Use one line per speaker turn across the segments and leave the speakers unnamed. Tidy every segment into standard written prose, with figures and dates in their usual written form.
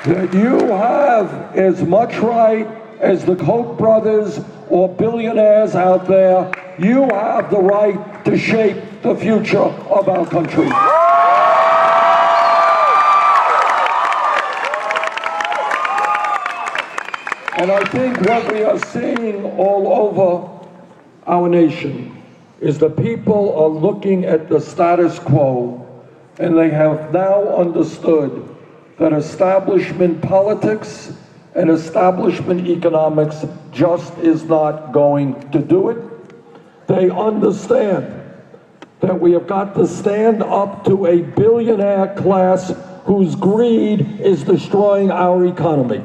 that you have as much right as the Koch brothers or billionaires out there. You have the right to shape the future of our country. And I think what we are seeing all over our nation is the people are looking at the status quo, and they have now understood that establishment politics and establishment economics just is not going to do it. They understand that we have got to stand up to a billionaire class whose greed is destroying our economy.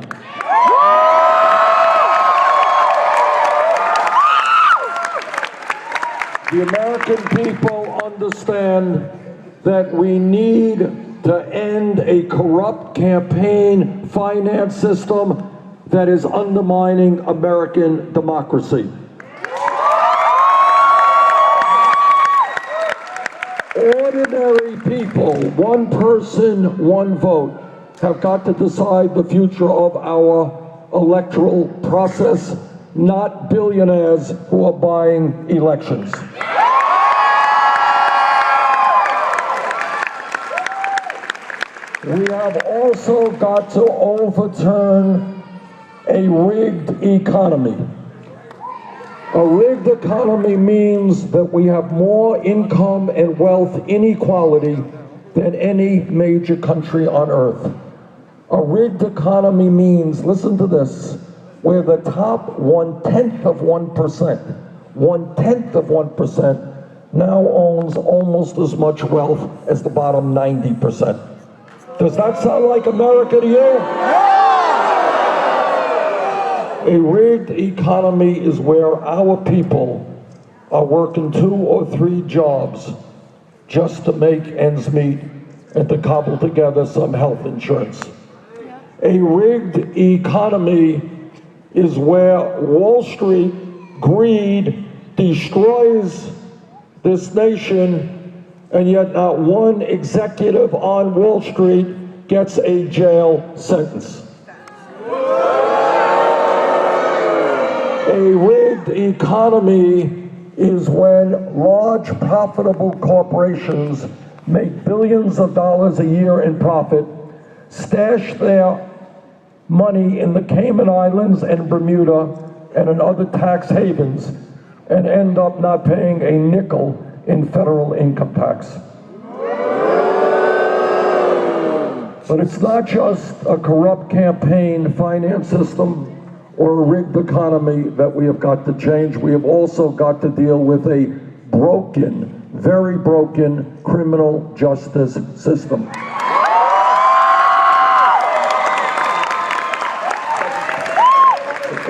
The American people understand that we need to end a corrupt campaign finance system that is undermining American democracy. Ordinary people, one person, one vote, have got to decide the future of our electoral process, not billionaires who are buying elections. We have also got to overturn a rigged economy. A rigged economy means that we have more income and wealth inequality than any major country on earth. A rigged economy means, listen to this, where the top 1/10 of 1%, 1/10 of 1% now owns almost as much wealth as the bottom 90%. Does that sound like America to you? A rigged economy is where our people are working 2 or 3 jobs just to make ends meet and to cobble together some health insurance. A rigged economy is where Wall Street greed destroys this nation, and yet not one executive on Wall Street gets a jail sentence. A rigged economy is when large profitable corporations make billions of dollars a year in profit, stash their money in the Cayman Islands and Bermuda and in other tax havens, and end up not paying a nickel in federal income tax. But it's not just a corrupt campaign finance system or a rigged economy that we have got to change. We have also got to deal with a broken, very broken criminal justice system.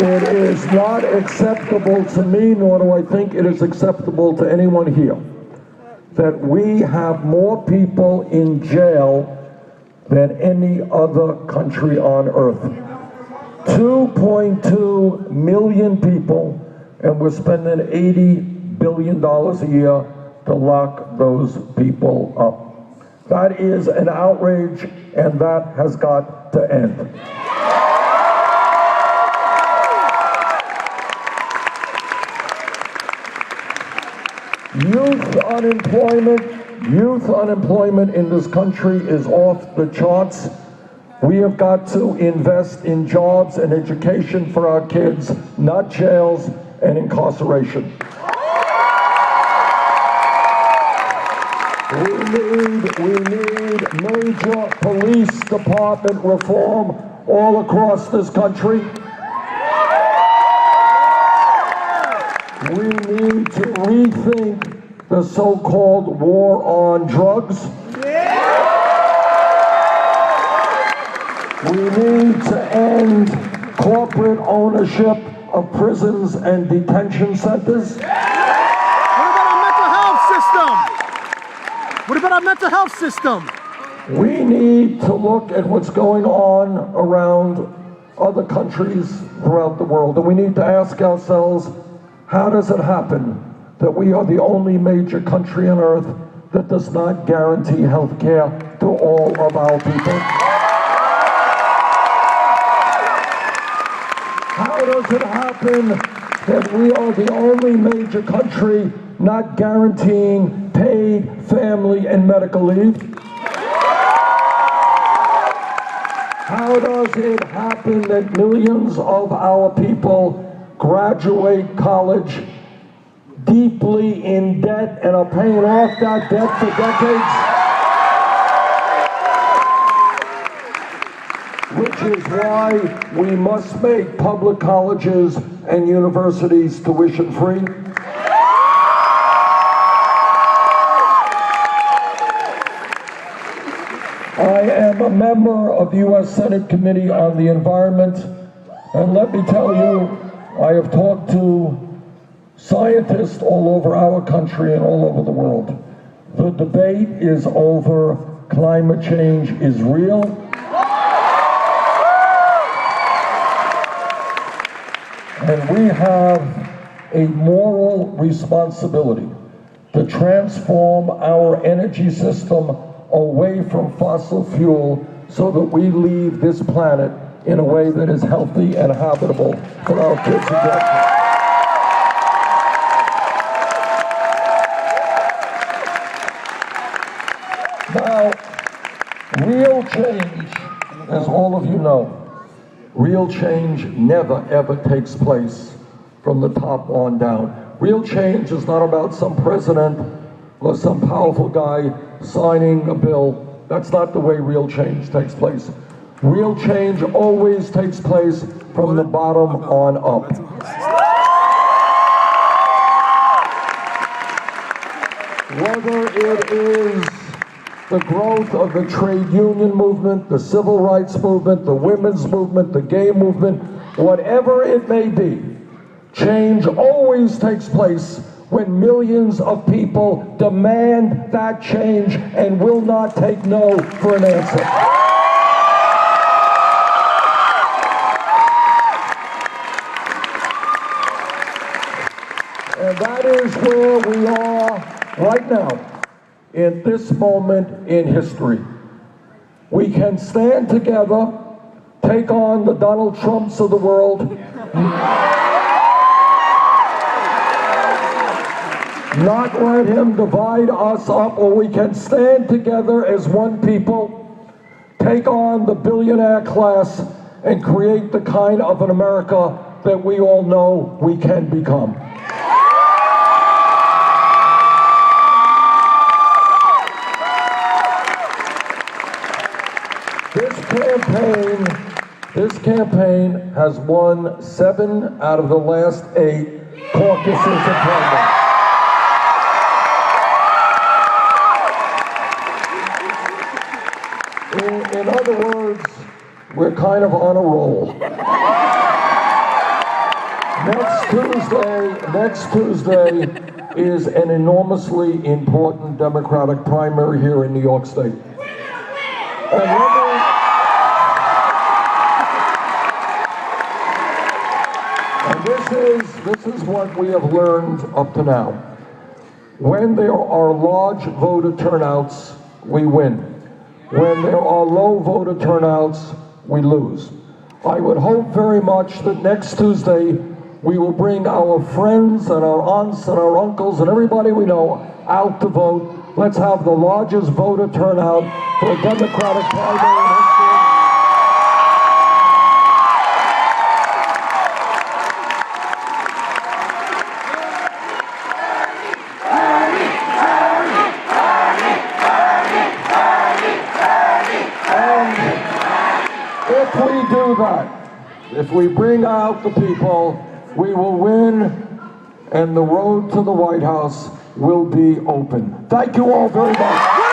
It is not acceptable to me, nor do I think it is acceptable to anyone here, that we have more people in jail than any other country on earth. 2.2 million people, and we're spending $80 billion a year to lock those people up. That is an outrage, and that has got to end. Youth unemployment in this country is off the charts. We have got to invest in jobs and education for our kids, not jails and incarceration. We need major police department reform all across this country. We need to rethink the so-called war on drugs. We need to end corporate ownership of prisons and detention centers.
What about our mental health system? What about our mental health system?
We need to look at what's going on around other countries throughout the world, and we need to ask ourselves, how does it happen that we are the only major country on earth that does not guarantee health care to all of our people? does it happen that we are the only major country not guaranteeing paid family and medical leave? How does it happen that millions of our people graduate college deeply in debt and are paying off that debt for decades? Which is why we must make public colleges and universities tuition free. I am a member of the U.S. Senate Committee on the Environment, and let me tell you, I have talked to scientists all over our country and all over the world. The debate is over. Climate change is real. And we have a moral responsibility to transform our energy system away from fossil fuel so that we leave this planet in a way that is healthy and habitable for our kids and grandkids. Now, real change, as all of you know, real change never ever takes place from the top on down. Real change is not about some president or some powerful guy signing a bill. That's not the way real change takes place. Real change always takes place from the bottom on up. Whether it is the growth of the trade union movement, the civil rights movement, the women's movement, the gay movement, whatever it may be, change always takes place when millions of people demand that change and will not take no for an answer. And that is where we are right now, in this moment in history. We can stand together, take on the Donald Trumps of the world, not let him divide us up, or we can stand together as one people, take on the billionaire class, and create the kind of an America that we all know we can become. This campaign has won 7 out of the last 8 caucuses and primaries. In other words, we're kind of on a roll. Next Tuesday is an enormously important Democratic primary here in New York State. And this is what we have learned up to now. When there are large voter turnouts, we win. When there are low voter turnouts, we lose. I would hope very much that next Tuesday we will bring our friends and our aunts and our uncles and everybody we know out to vote. Let's have the largest voter turnout for a Democratic primary in history. If we do that, if we bring out the people, we will win, and the road to the White House will be open. Thank you all very much.